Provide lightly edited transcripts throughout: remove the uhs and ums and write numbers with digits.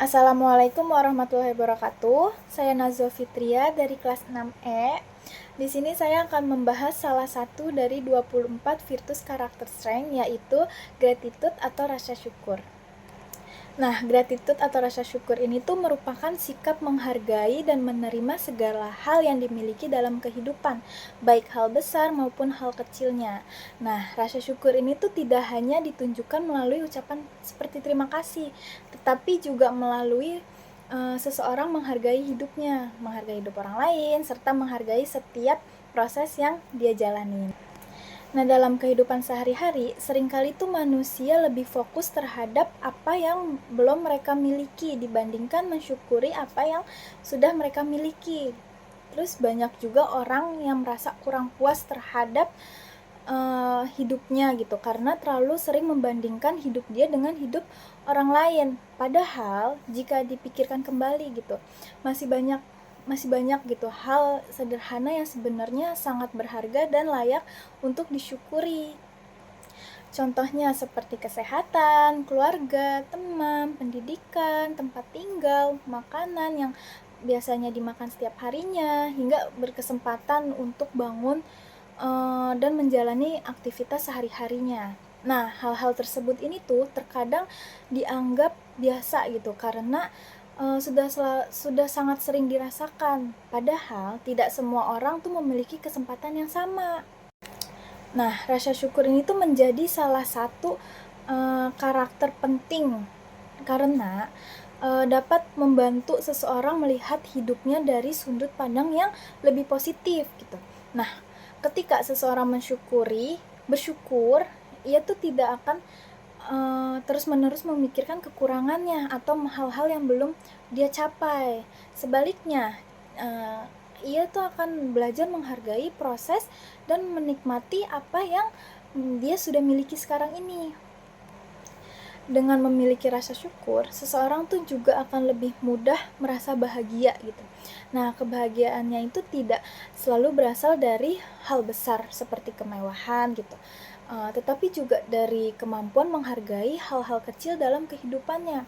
Assalamualaikum warahmatullahi wabarakatuh. Saya Nazwa Fitria dari kelas 6E. Di sini saya akan membahas salah satu dari 24 virtus karakter strength, yaitu gratitude atau rasa syukur. Nah, gratitude atau rasa syukur ini tuh merupakan sikap menghargai dan menerima segala hal yang dimiliki dalam kehidupan, baik hal besar maupun hal kecilnya. Nah, rasa syukur ini tuh tidak hanya ditunjukkan melalui ucapan seperti terima kasih, tetapi juga melalui seseorang menghargai hidupnya, menghargai hidup orang lain, serta menghargai setiap proses yang dia jalani. Nah, dalam kehidupan sehari-hari, seringkali tuh manusia lebih fokus terhadap apa yang belum mereka miliki dibandingkan mensyukuri apa yang sudah mereka miliki. Terus banyak juga orang yang merasa kurang puas terhadap hidupnya gitu, karena terlalu sering membandingkan hidup dia dengan hidup orang lain. Padahal jika dipikirkan kembali gitu, masih banyak gitu hal sederhana yang sebenarnya sangat berharga dan layak untuk disyukuri. Contohnya seperti kesehatan, keluarga, teman, pendidikan, tempat tinggal, makanan yang biasanya dimakan setiap harinya, hingga berkesempatan untuk bangun dan menjalani aktivitas sehari-harinya. Nah, hal-hal tersebut ini tuh terkadang dianggap biasa gitu, karena sudah sangat sering dirasakan. Padahal tidak semua orang tuh memiliki kesempatan yang sama. Nah, rasa syukur ini tuh menjadi salah satu karakter penting karena dapat membantu seseorang melihat hidupnya dari sudut pandang yang lebih positif gitu. Nah, ketika seseorang bersyukur, ia tuh tidak akan terus-menerus memikirkan kekurangannya atau hal-hal yang belum dia capai. Sebaliknya, ia tuh akan belajar menghargai proses dan menikmati apa yang dia sudah miliki sekarang ini. Dengan memiliki rasa syukur, seseorang tuh juga akan lebih mudah merasa bahagia gitu. Nah, kebahagiaannya itu tidak selalu berasal dari hal besar seperti kemewahan gitu, tetapi juga dari kemampuan menghargai hal-hal kecil dalam kehidupannya.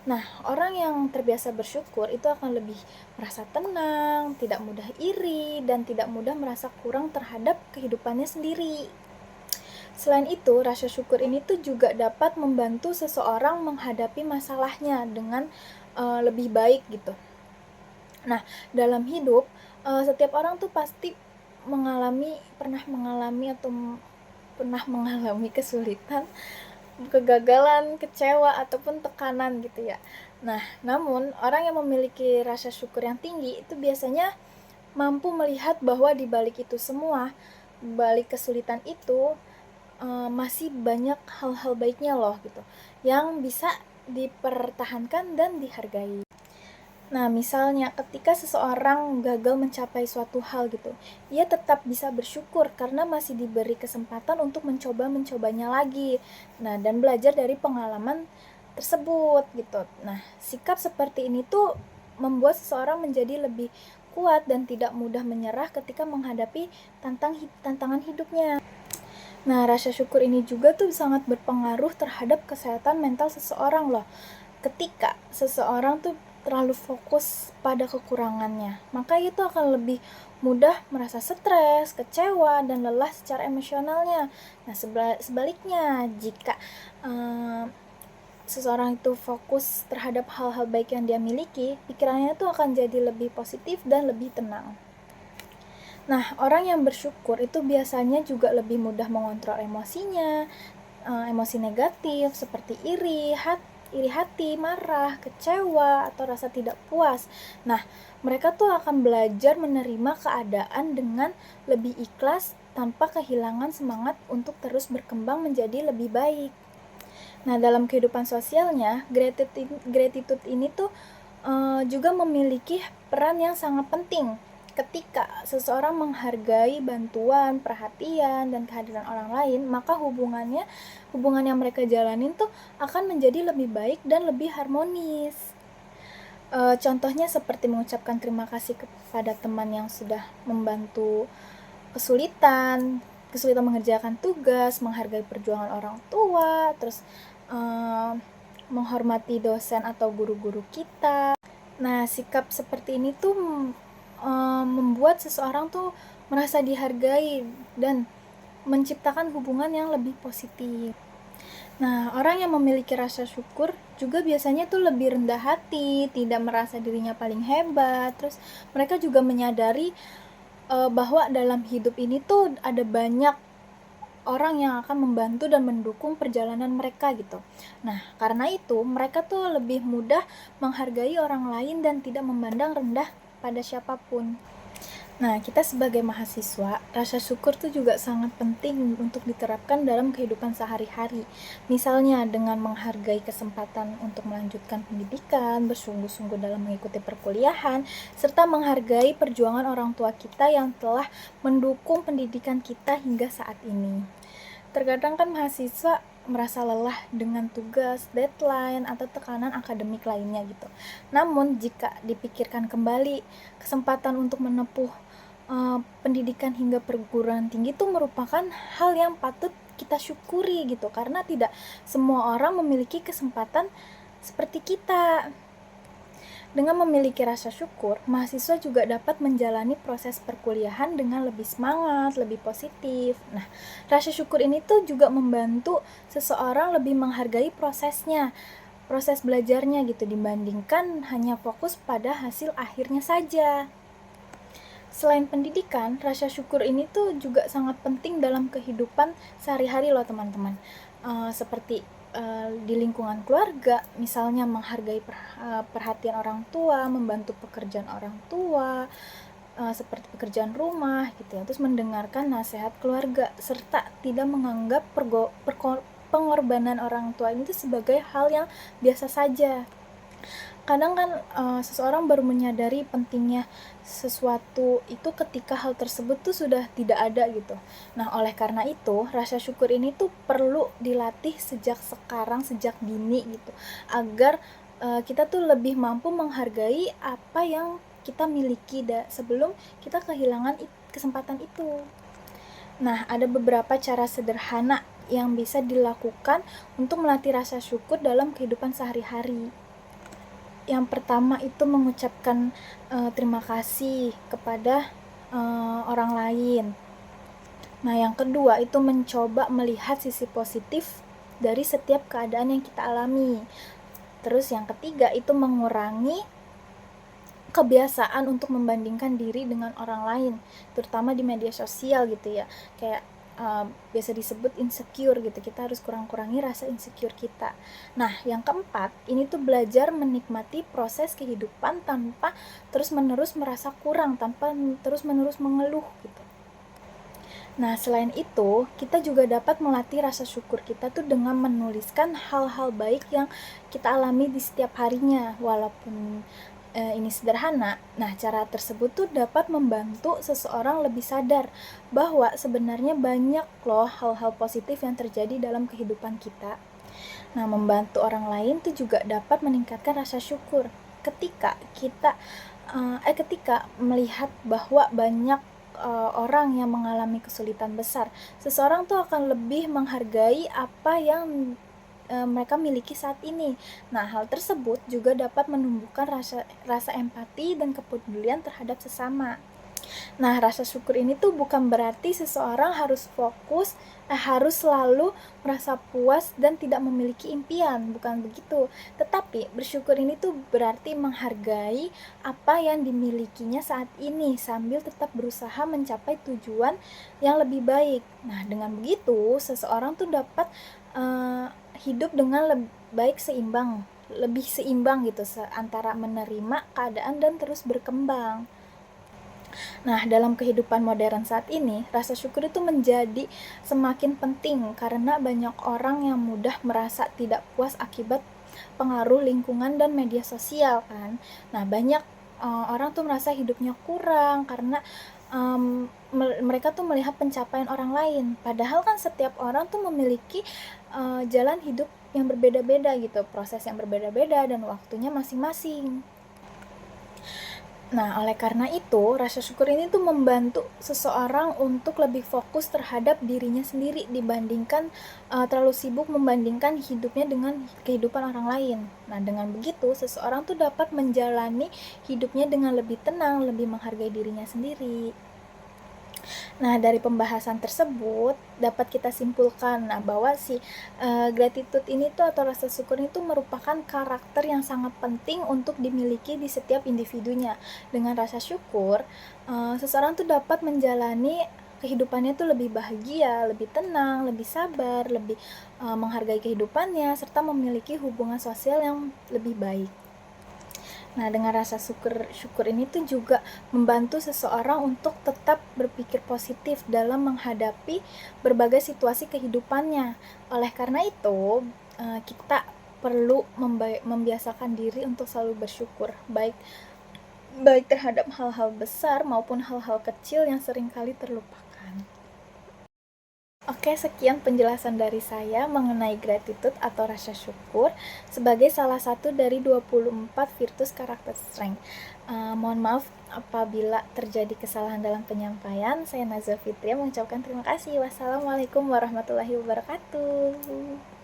Nah, orang yang terbiasa bersyukur itu akan lebih merasa tenang, tidak mudah iri, dan tidak mudah merasa kurang terhadap kehidupannya sendiri. Selain itu, rasa syukur ini tuh juga dapat membantu seseorang menghadapi masalahnya dengan lebih baik gitu. Nah, dalam hidup, setiap orang tuh pasti pernah mengalami kesulitan, kegagalan, kecewa, ataupun tekanan gitu ya. Nah, namun orang yang memiliki rasa syukur yang tinggi itu biasanya mampu melihat bahwa di balik itu semua, balik kesulitan itu, masih banyak hal-hal baiknya loh gitu, yang bisa dipertahankan dan dihargai. Nah, misalnya ketika seseorang gagal mencapai suatu hal gitu, ia tetap bisa bersyukur karena masih diberi kesempatan untuk mencobanya lagi. Nah, dan belajar dari pengalaman tersebut gitu. Nah, sikap seperti ini tuh membuat seseorang menjadi lebih kuat dan tidak mudah menyerah ketika menghadapi tantangan hidupnya. Nah, rasa syukur ini juga tuh sangat berpengaruh terhadap kesehatan mental seseorang loh. Ketika seseorang tuh terlalu fokus pada kekurangannya, maka itu akan lebih mudah merasa stres, kecewa, dan lelah secara emosionalnya. Nah, sebaliknya, jika seseorang itu fokus terhadap hal-hal baik yang dia miliki, pikirannya itu akan jadi lebih positif dan lebih tenang. Nah, orang yang bersyukur itu biasanya juga lebih mudah mengontrol emosinya, emosi negatif seperti iri hati, marah, kecewa, atau rasa tidak puas. Nah, mereka tuh akan belajar menerima keadaan dengan lebih ikhlas tanpa kehilangan semangat untuk terus berkembang menjadi lebih baik. Nah, dalam kehidupan sosialnya, gratitude ini tuh juga memiliki peran yang sangat penting. Ketika seseorang menghargai bantuan, perhatian, dan kehadiran orang lain, maka hubungan yang mereka jalanin tuh akan menjadi lebih baik dan lebih harmonis. Contohnya seperti mengucapkan terima kasih kepada teman yang sudah membantu kesulitan mengerjakan tugas, menghargai perjuangan orang tua, terus menghormati dosen atau guru-guru kita. Nah, sikap seperti ini tuh membuat seseorang tuh merasa dihargai dan menciptakan hubungan yang lebih positif. Nah, orang yang memiliki rasa syukur juga biasanya tuh lebih rendah hati, tidak merasa dirinya paling hebat. Terus mereka juga menyadari bahwa dalam hidup ini tuh ada banyak orang yang akan membantu dan mendukung perjalanan mereka gitu. Nah, karena itu mereka tuh lebih mudah menghargai orang lain dan tidak memandang rendah pada siapapun. Nah, kita sebagai mahasiswa, rasa syukur tuh juga sangat penting untuk diterapkan dalam kehidupan sehari-hari. Misalnya dengan menghargai kesempatan untuk melanjutkan pendidikan, bersungguh-sungguh dalam mengikuti perkuliahan, serta menghargai perjuangan orang tua kita yang telah mendukung pendidikan kita hingga saat ini. Terkadang kan mahasiswa merasa lelah dengan tugas, deadline, atau tekanan akademik lainnya gitu. Namun jika dipikirkan kembali, kesempatan untuk menempuh pendidikan hingga perguruan tinggi itu merupakan hal yang patut kita syukuri gitu, karena tidak semua orang memiliki kesempatan seperti kita. Dengan memiliki rasa syukur, mahasiswa juga dapat menjalani proses perkuliahan dengan lebih semangat, lebih positif. Nah, rasa syukur ini tuh juga membantu seseorang lebih menghargai prosesnya, proses belajarnya gitu, dibandingkan hanya fokus pada hasil akhirnya saja. Selain pendidikan, rasa syukur ini tuh juga sangat penting dalam kehidupan sehari-hari loh teman-teman. Seperti di lingkungan keluarga, misalnya menghargai perhatian orang tua, membantu pekerjaan orang tua, seperti pekerjaan rumah gitu ya. Terus mendengarkan nasihat keluarga serta tidak menganggap pengorbanan orang tua ini tuh sebagai hal yang biasa saja. Kadang kan seseorang baru menyadari pentingnya sesuatu itu ketika hal tersebut tuh sudah tidak ada gitu. Nah, oleh karena itu rasa syukur ini tuh perlu dilatih sejak sekarang, sejak dini gitu, agar kita tuh lebih mampu menghargai apa yang kita miliki sebelum kita kehilangan kesempatan itu. Nah, ada beberapa cara sederhana yang bisa dilakukan untuk melatih rasa syukur dalam kehidupan sehari-hari. Yang pertama itu mengucapkan terima kasih kepada orang lain. Nah, yang kedua itu mencoba melihat sisi positif dari setiap keadaan yang kita alami. Terus yang ketiga itu mengurangi kebiasaan untuk membandingkan diri dengan orang lain, terutama di media sosial gitu ya. Kayak biasa disebut insecure gitu, kita harus kurang-kurangi rasa insecure kita. Nah, yang keempat, ini tuh belajar menikmati proses kehidupan tanpa terus-menerus merasa kurang, tanpa terus-menerus mengeluh gitu. Nah, selain itu, kita juga dapat melatih rasa syukur kita tuh dengan menuliskan hal-hal baik yang kita alami di setiap harinya, walaupun ini sederhana. Nah, cara tersebut tuh dapat membantu seseorang lebih sadar bahwa sebenarnya banyak loh hal-hal positif yang terjadi dalam kehidupan kita. Nah, membantu orang lain tuh juga dapat meningkatkan rasa syukur ketika kita ketika melihat bahwa banyak orang yang mengalami kesulitan besar. Seseorang tuh akan lebih menghargai apa yang mereka miliki saat ini. Nah, hal tersebut juga dapat menumbuhkan rasa empati dan kepedulian terhadap sesama. Nah, rasa syukur ini tuh bukan berarti seseorang harus harus selalu merasa puas dan tidak memiliki impian, bukan begitu. Tetapi bersyukur ini tuh berarti menghargai apa yang dimilikinya saat ini sambil tetap berusaha mencapai tujuan yang lebih baik. Nah, dengan begitu seseorang tuh dapat hidup dengan lebih seimbang gitu antara menerima keadaan dan terus berkembang. Nah, dalam kehidupan modern saat ini, rasa syukur itu menjadi semakin penting karena banyak orang yang mudah merasa tidak puas akibat pengaruh lingkungan dan media sosial kan. Nah, banyak orang tuh merasa hidupnya kurang karena mereka tuh melihat pencapaian orang lain. Padahal kan setiap orang tuh memiliki jalan hidup yang berbeda-beda gitu, proses yang berbeda-beda dan waktunya masing-masing. Nah, oleh karena itu, rasa syukur ini tuh membantu seseorang untuk lebih fokus terhadap dirinya sendiri dibandingkan terlalu sibuk membandingkan hidupnya dengan kehidupan orang lain. Nah, dengan begitu, seseorang tuh dapat menjalani hidupnya dengan lebih tenang, lebih menghargai dirinya sendiri. Nah, dari pembahasan tersebut dapat kita simpulkan bahwa si gratitude ini tuh atau rasa syukur itu merupakan karakter yang sangat penting untuk dimiliki di setiap individunya. Dengan rasa syukur, seseorang tuh dapat menjalani kehidupannya tuh lebih bahagia, lebih tenang, lebih sabar, lebih menghargai kehidupannya serta memiliki hubungan sosial yang lebih baik. Nah, dengan rasa syukur ini tuh juga membantu seseorang untuk tetap berpikir positif dalam menghadapi berbagai situasi kehidupannya. Oleh karena itu, kita perlu membiasakan diri untuk selalu bersyukur, baik terhadap hal-hal besar maupun hal-hal kecil yang seringkali terlupakan. Oke, sekian penjelasan dari saya mengenai gratitude atau rasa syukur sebagai salah satu dari 24 virtus karakter strength. Mohon maaf apabila terjadi kesalahan dalam penyampaian. Saya Nazwa Fitria mengucapkan terima kasih. Wassalamualaikum warahmatullahi wabarakatuh.